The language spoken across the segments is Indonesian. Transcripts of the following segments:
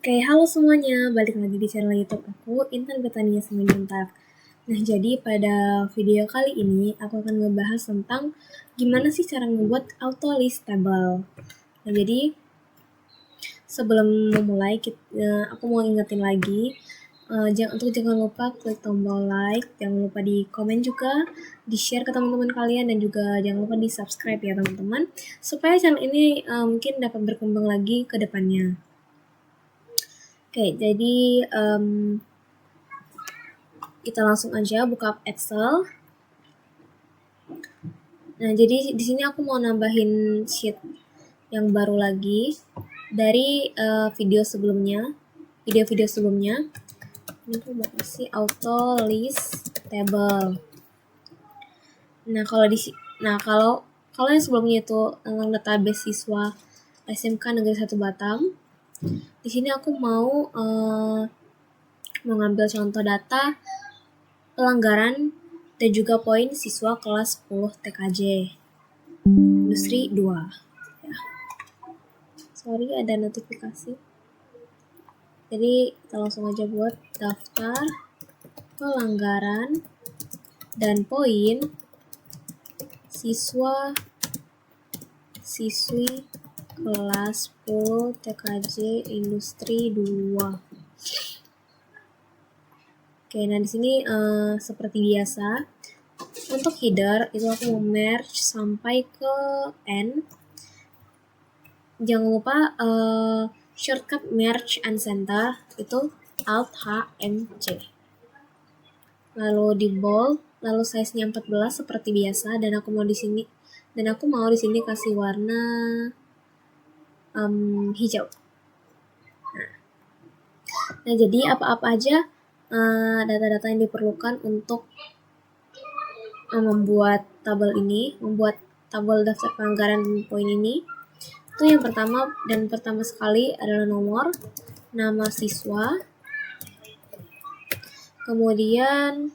Oke, halo semuanya, balik lagi di channel YouTube aku, Intan Betania Simanjuntak. Nah, jadi pada video kali ini aku akan ngebahas tentang gimana sih cara membuat auto list table. Nah, jadi sebelum memulai, aku mau ingetin lagi, jangan lupa klik tombol like, jangan lupa di komen juga, di share ke teman-teman kalian, dan juga jangan lupa di subscribe ya teman-teman, supaya channel ini mungkin dapat berkembang lagi ke depannya. Oke, jadi kita langsung aja buka Excel. Nah, jadi di sini aku mau nambahin sheet yang baru lagi dari video sebelumnya. Ini tuh apa sih? Auto list table. Nah, kalau yang sebelumnya itu tentang database siswa SMK Negeri 1 Batam, di sini aku mau mengambil contoh data pelanggaran dan juga poin siswa kelas 10 TKJ Industri 2. Ya. Sorry, ada notifikasi. Jadi kita langsung aja buat daftar pelanggaran dan poin siswi kelas 10 TKJ Industri 2. Oke, nah di sini seperti biasa untuk header itu aku mau merge sampai ke N. Jangan lupa shortcut merge and center itu Alt H M C. Lalu di bold, lalu size-nya 14 seperti biasa, dan aku mau di sini kasih warna hijau. Nah, jadi apa-apa aja data-data yang diperlukan untuk membuat tabel daftar pelanggaran poin ini. Itu yang pertama sekali adalah nomor, nama siswa, kemudian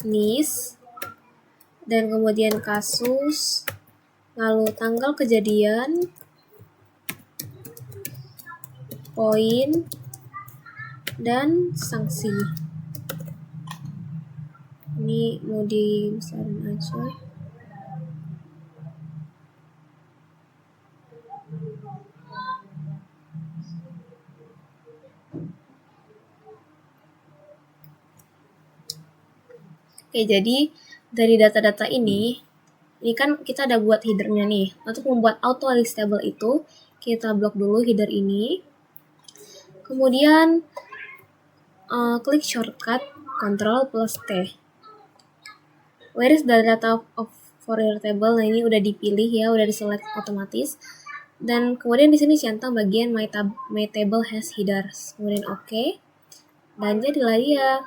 NIS, dan kemudian kasus, lalu tanggal kejadian, poin, dan sanksi. Ini mau dibesarin aja. Oke, jadi dari data-data ini kan kita ada buat headernya nih. Untuk membuat auto list table itu, kita blok dulu header ini. Kemudian klik shortcut Ctrl plus T. Where is the data for your table? Nah, ini udah dipilih ya, udah diselect otomatis. Dan kemudian di sini centang bagian my table has headers. Kemudian oke. Dan jadilah dia.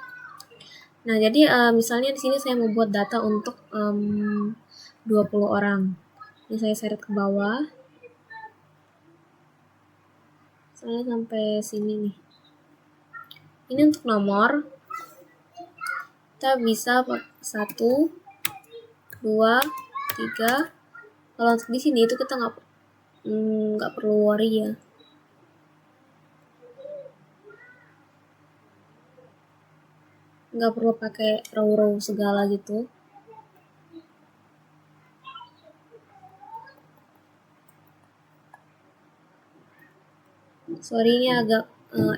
Nah, jadi misalnya di sini saya membuat data untuk 20 orang. Ini saya seret ke bawah. Saya sampai sini nih. Ini untuk nomor. Kita bisa 1, 2, 3. Kalau untuk di sini itu kita nggak perlu worry ya. Nggak perlu pakai row segala gitu. Sorry, ini agak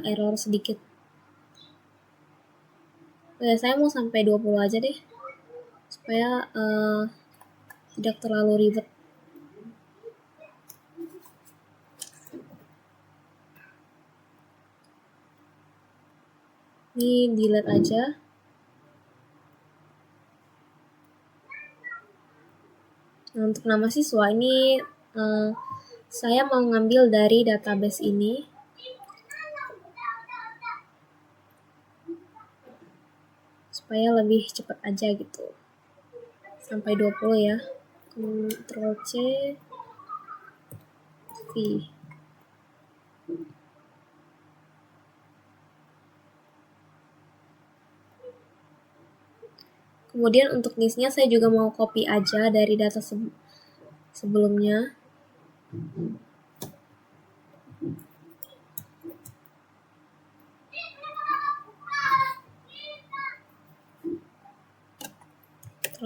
error sedikit. Ya, saya mau sampai 20 aja deh, supaya tidak terlalu ribet. Ini delete aja. Nah, untuk nama siswa ini saya mau ngambil dari database ini. Supaya lebih cepat aja gitu. Sampai 20 ya. Ctrl C, V. Kemudian untuk listnya saya juga mau copy aja dari data sebelumnya.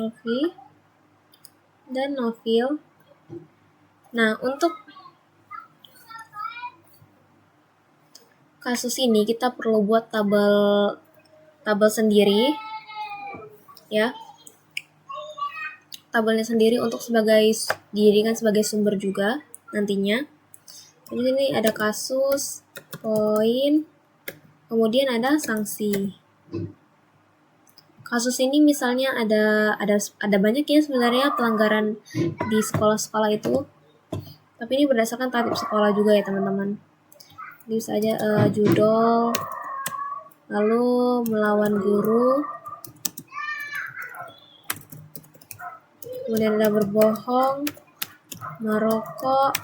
Ctrl-V, dan no fill. Nah, untuk kasus ini kita perlu buat tabel sendiri, ya. Tabelnya sendiri untuk dijadikan sebagai sumber juga nantinya. Jadi ini ada kasus, poin, kemudian ada sanksi. Kasus ini misalnya ada banyak ya sebenarnya pelanggaran di sekolah-sekolah itu. Tapi ini berdasarkan tarif sekolah juga ya teman-teman. Ini bisa aja judul, lalu melawan guru, kemudian ada berbohong, merokok,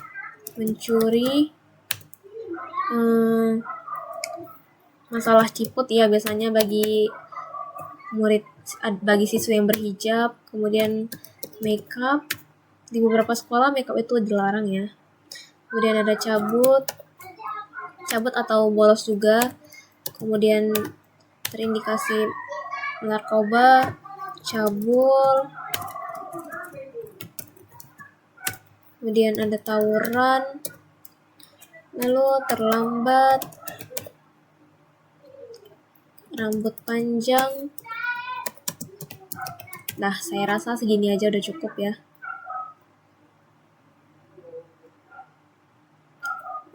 mencuri, masalah ciput ya biasanya bagi siswa yang berhijab, kemudian makeup. Di beberapa sekolah makeup itu dilarang ya. Kemudian ada cabut atau bolos juga. Kemudian terindikasi narkoba, cabul. Kemudian ada tawuran. Lalu terlambat, rambut panjang. Nah, saya rasa segini aja udah cukup ya.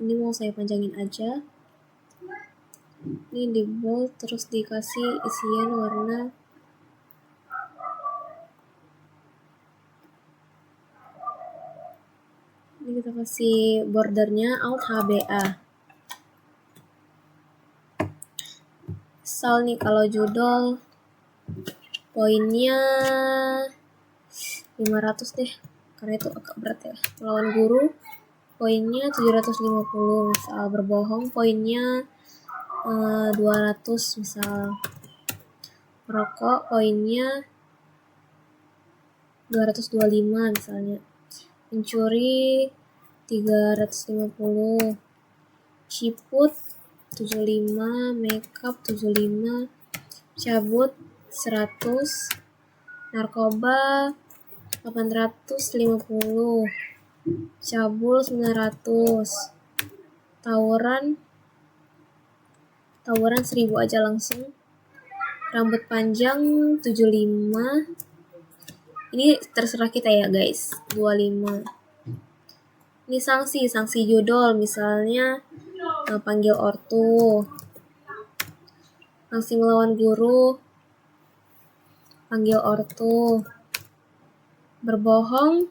Ini mau saya panjangin aja. Ini di bold, terus dikasih isian warna. Ini kita kasih bordernya Alt HBA. Misal nih kalau judul poinnya 500 deh, karena itu agak berat ya. Melawan guru poinnya 750, misal berbohong poinnya 200, misal merokok poinnya 225 misalnya, mencuri 350, ciput 75, makeup 75, cabut 100, narkoba 850, cabul 900, tawuran 1000 aja langsung, rambut panjang 75, ini terserah kita ya guys, 25. Ini sanksi judul, misalnya panggil ortu, sanksi melawan guru, panggil ortu, berbohong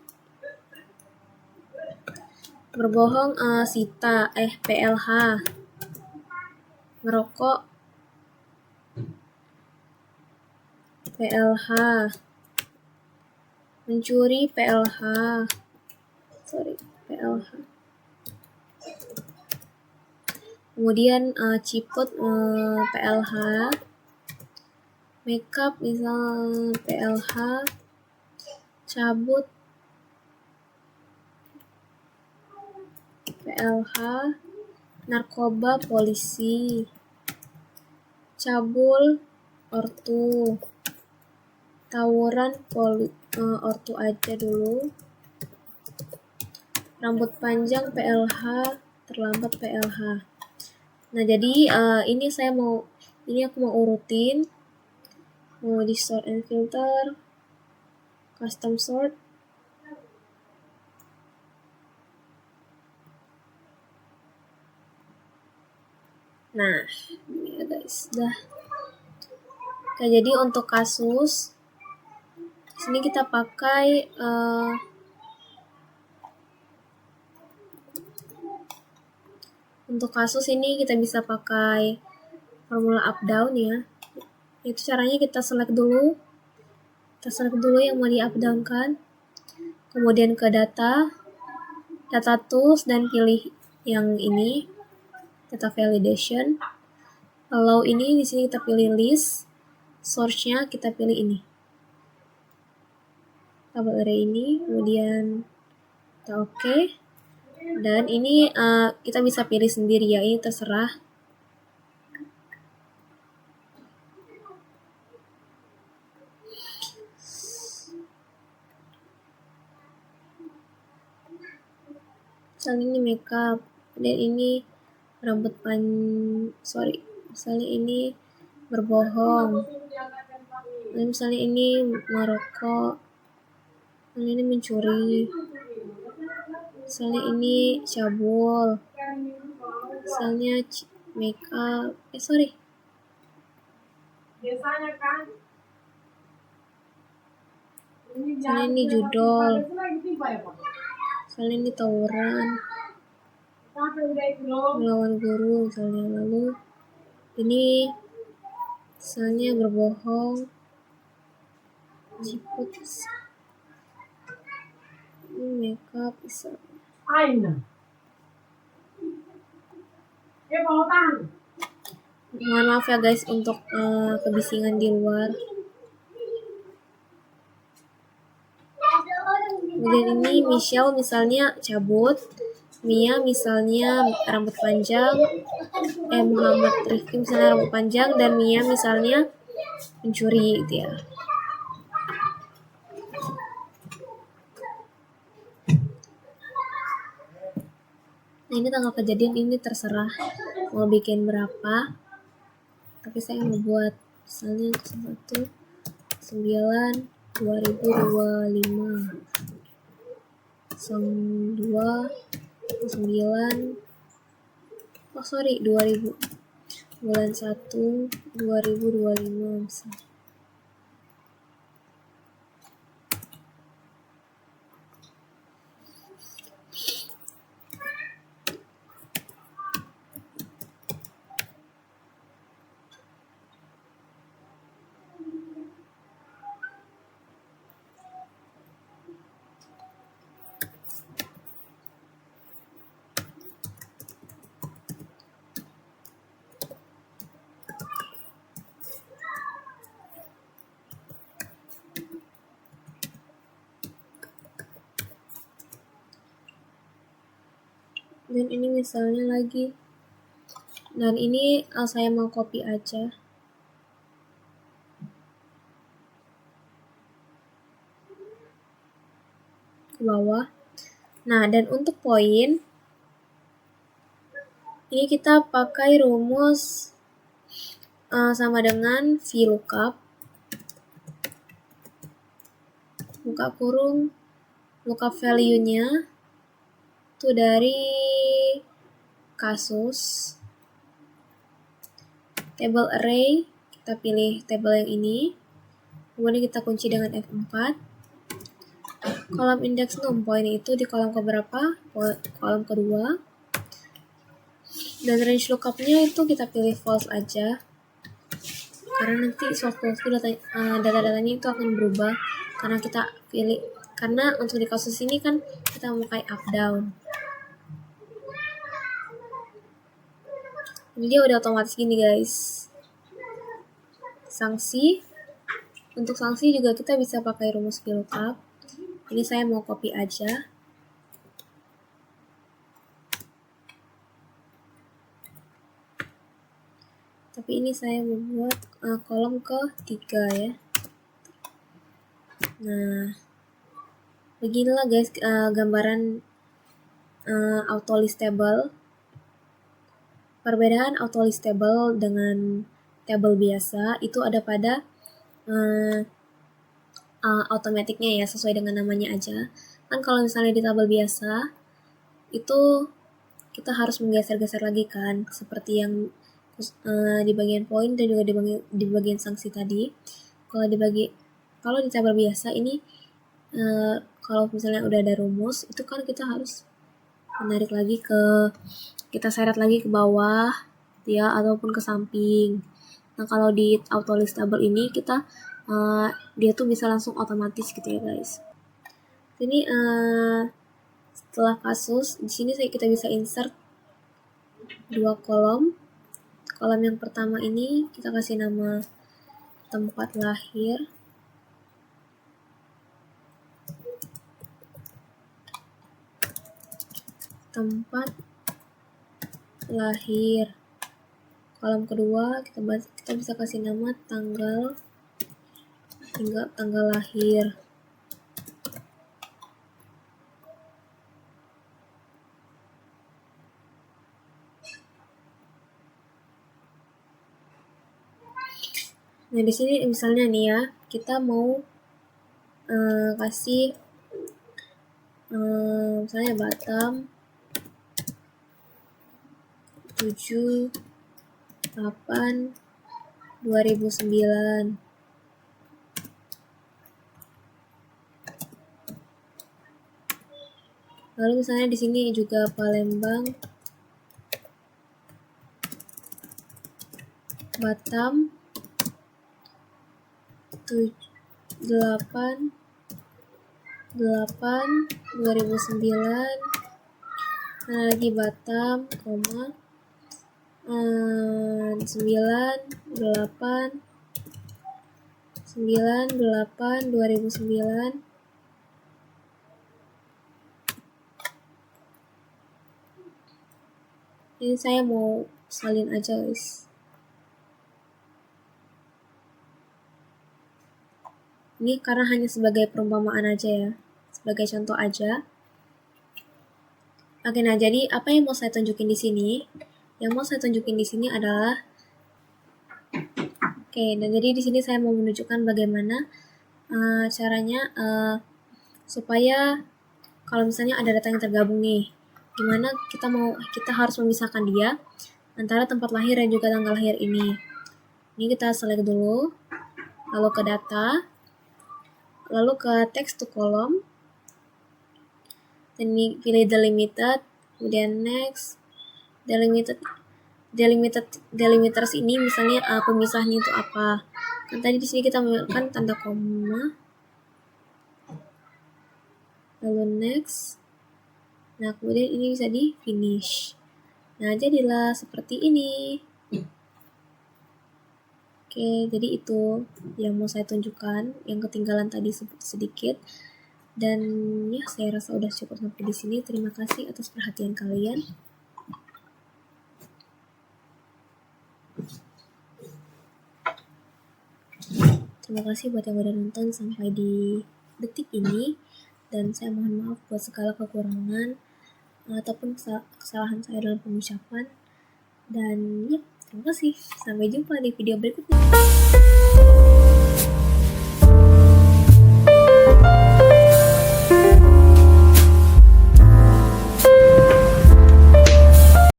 sita PLH, merokok PLH, mencuri PLH, kemudian ciput PLH, makeup misal PLH, cabut PLH, narkoba polisi, cabul ortu, tawuran ortu aja dulu, rambut panjang PLH, terlambat PLH. Nah jadi ini aku mau urutin, mau di sort and filter, custom sort. Nah, ini ya guys, dah. Oke, jadi untuk kasus sini kita pakai untuk kasus ini kita bisa pakai formula up down ya. Itu caranya kita select dulu yang mau di up down kan. Kemudian ke data tools, dan pilih yang ini, data validation. Kalau ini di sini kita pilih list, source-nya kita pilih ini, tabel array ini, kemudian kita oke. Dan ini kita bisa pilih sendiri ya, ini terserah. Misalnya ini makeup, dan ini rambut misalnya ini berbohong, dan misalnya ini merokok, misalnya ini mencuri, misalnya ini cabul, misalnya makeup, misalnya ini judol, misalnya ini tawuran, melawan guru misalnya, lalu ini misalnya berbohong, ciput, ini makeup, mohon maaf ya guys untuk kebisingan di luar. Kemudian ini Michelle misalnya cabut, Mia misalnya rambut panjang, Muhammad Rifki misalnya rambut panjang, dan Mia misalnya mencuri gitu ya. Nah ini tanggal kejadian, ini terserah mau bikin berapa, tapi saya mau buat misalnya 1/9/2025 2000 bulan 1 2025 misalnya. Dan ini misalnya lagi, dan ini saya mau copy aja. Ke bawah. Nah, dan untuk poin ini kita pakai rumus sama dengan VLOOKUP, buka kurung, lookup value-nya itu dari kasus, table array, kita pilih table yang ini, kemudian kita kunci dengan F4, kolom index num, poin itu di kolom keberapa? Kolom kedua, dan range lookup-nya itu kita pilih false aja, karena nanti soft-close data-datanya itu akan berubah, karena untuk di kasus ini kan kita memakai up down. Jadi dia udah otomatis gini guys. Sanksi, untuk sanksi juga kita bisa pakai rumus VLOOKUP. Ini saya mau copy aja. Tapi ini saya membuat kolom ke-3 ya. Nah, beginilah guys gambaran autolist table. Perbedaan autolist table dengan table biasa itu ada pada automaticnya ya, sesuai dengan namanya aja. Kan kalau misalnya di tabel biasa itu kita harus menggeser-geser lagi kan, seperti yang di bagian poin dan juga di bagian sanksi tadi. Kalau di tabel biasa ini kalau misalnya udah ada rumus itu kan kita harus kita seret lagi ke bawah ya, ataupun ke samping. Nah kalau di autolist table ini kita dia tuh bisa langsung otomatis gitu ya guys. Ini setelah kasus, di sini kita bisa insert 2 kolom. Kolom yang pertama ini kita kasih nama tempat lahir. Tempat lahir. Kolom kedua kita bisa kasih nama tanggal lahir. Nah, di sini misalnya nih ya, kita mau kasih misalnya Batam 7 8 2009. Lalu misalnya di sini juga Palembang, Batam 8 2009. Nah, lagi Batam, 9 8 2009. Ini saya mau salin aja guys. Ini karena hanya sebagai perumpamaan aja ya, sebagai contoh aja. Oke, nah jadi apa yang mau saya tunjukin di sini? Yang mau saya tunjukin di sini adalah dan jadi di sini saya mau menunjukkan bagaimana caranya supaya kalau misalnya ada data yang tergabung nih, gimana kita harus memisahkan dia antara tempat lahir dan juga tanggal lahir ini. Ini kita select dulu, lalu ke data, lalu ke text to column, dan ini pilih delimited, kemudian next, delimiters ini misalnya pemisahnya itu apa. Kan tadi di sini kita menggunakan tanda koma, lalu next. Nah, kemudian ini bisa di finish. Nah, jadilah seperti ini. Oke, jadi itu yang mau saya tunjukkan, yang ketinggalan tadi sedikit. Dan ya, saya rasa udah cukup sampai di sini. Terima kasih atas perhatian kalian. Terima kasih buat yang udah nonton sampai di detik ini. Dan saya mohon maaf buat segala kekurangan ataupun kesalahan saya dalam pengucapan. Dan ya, terima kasih. Sampai jumpa di video berikutnya.